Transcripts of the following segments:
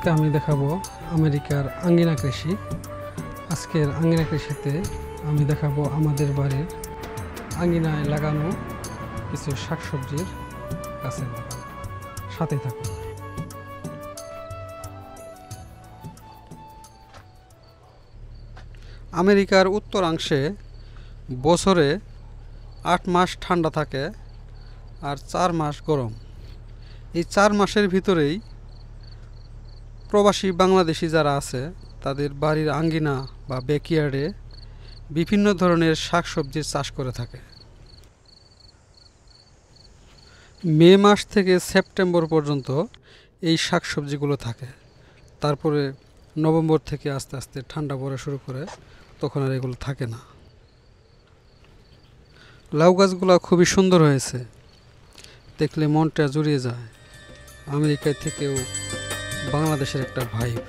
আজকে আমি দেখাবো আমেরিকার আঙ্গিনা কৃষি। আজকের আঙ্গিনা কৃষিতে আমি দেখাবো আমাদের বাড়ির আঙ্গিনায় লাগানো কিছু শাকসবজির গাছের বাগান। সাথে থাকুন। আমেরিকার উত্তরাংশে বছরে 8 মাস ঠান্ডা থাকে আর 4 মাস গরম। এই 4 মাসের ভিতরেই প্রবাসী বাংলাদেশি যারা আছে তাদের বাড়ির আঙ্গিনা বা ব্যাকইয়ার্ডে বিভিন্ন ধরনের শাকসবজির চাষ করে থাকে। মে মাস থেকে সেপ্টেম্বর পর্যন্ত এই শাকসবজিগুলো থাকে। তারপরে নভেম্বর থেকে আস্তে আস্তে ঠান্ডা পড়া শুরু করে, তখন আর এগুলো থাকে না। লাউ গাছগুলো খুবই সুন্দর হয়েছে, দেখলে মনটা জুড়িয়ে যায়। আমেরিকা থেকেও বাংলাদেশের একটা ভাইব।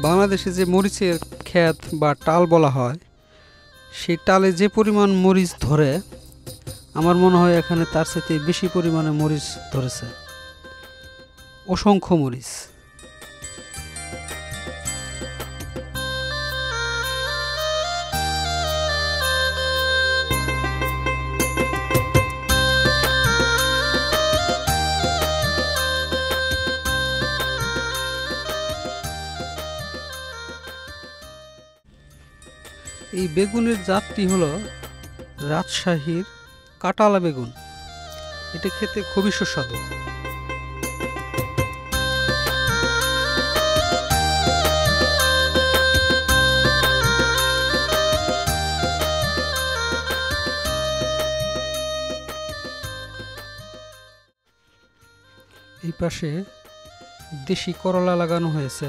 বাংলাদেশে যে মরিচের ক্ষেত বা টাল বলা হয়, সেই টালে যে পরিমাণ মরিচ ধরে, আমার মনে হয় এখানে তার সাথে বেশি পরিমাণে মরিচ ধরেছে। অসংখ্য মরিচ। এই বেগুনের জাতটি হলো রাজশাহীর কাটালা বেগুন। এটা খেতে খুবই সুস্বাদু। এই পাশে দেশি করলা লাগানো হয়েছে,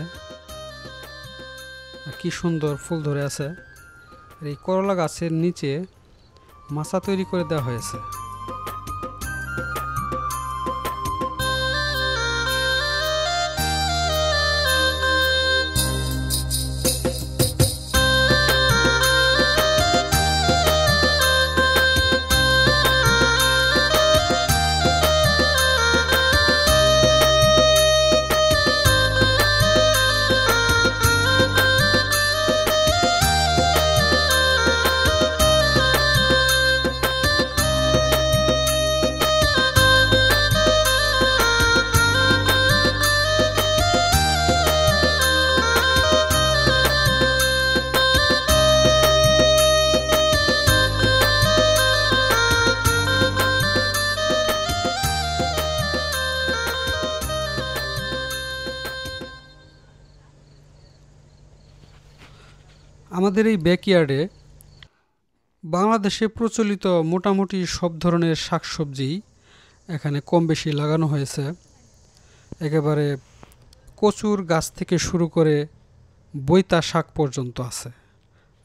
কি সুন্দর ফুল ধরে আছে। এই করলা গাছের নিচে মাচা তৈরি করে দেওয়া হয়েছে। আমাদের এই ব্যাকইয়ার্ডে বাংলাদেশে প্রচলিত মোটামুটি সব ধরনের শাকসবজি এখানে কম বেশি লাগানো হয়েছে। একেবারে কচুর গাছ থেকে শুরু করে বৈতা শাক পর্যন্ত আছে,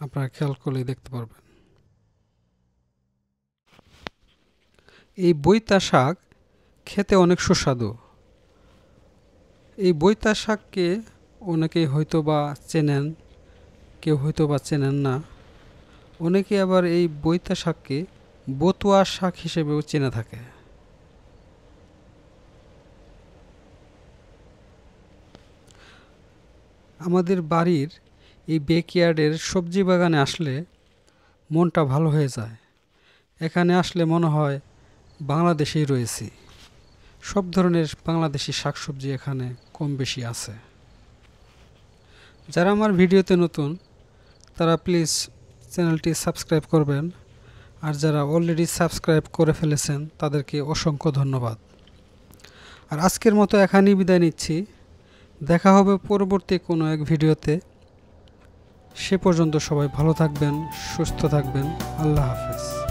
আপনারা খেয়াল করলেই দেখতে পারবেন। এই বৈতা শাক খেতে অনেক সুস্বাদু। এই বৈতা শাককে অনেকেই হয়তো বা চেনেন, কেউ হয়তো বা চেনেন না। অনেকে আবার এই বৈতা শাককে বতুয়া শাক হিসেবেও চেনে থাকে। আমাদের বাড়ির এই ব্যাকইয়ার্ডের সবজি বাগানে আসলে মনটা ভালো হয়ে যায়। এখানে আসলে মনে হয় বাংলাদেশেই রয়েছি। সব ধরনের বাংলাদেশি শাকসবজি এখানে কম বেশি আছে। যারা আমার ভিডিওতে নতুন, তারা প্লিজ চ্যানেলটি সাবস্ক্রাইব করবেন, আর যারা অলরেডি সাবস্ক্রাইব করে ফেলেছেন তাদেরকে অসংখ্য ধন্যবাদ। আর আজকের মতো এখানেই বিদায় নিচ্ছি। দেখা হবে পরবর্তী কোনো এক ভিডিওতে। সে পর্যন্ত সবাই ভালো থাকবেন, সুস্থ থাকবেন। আল্লাহ হাফেজ।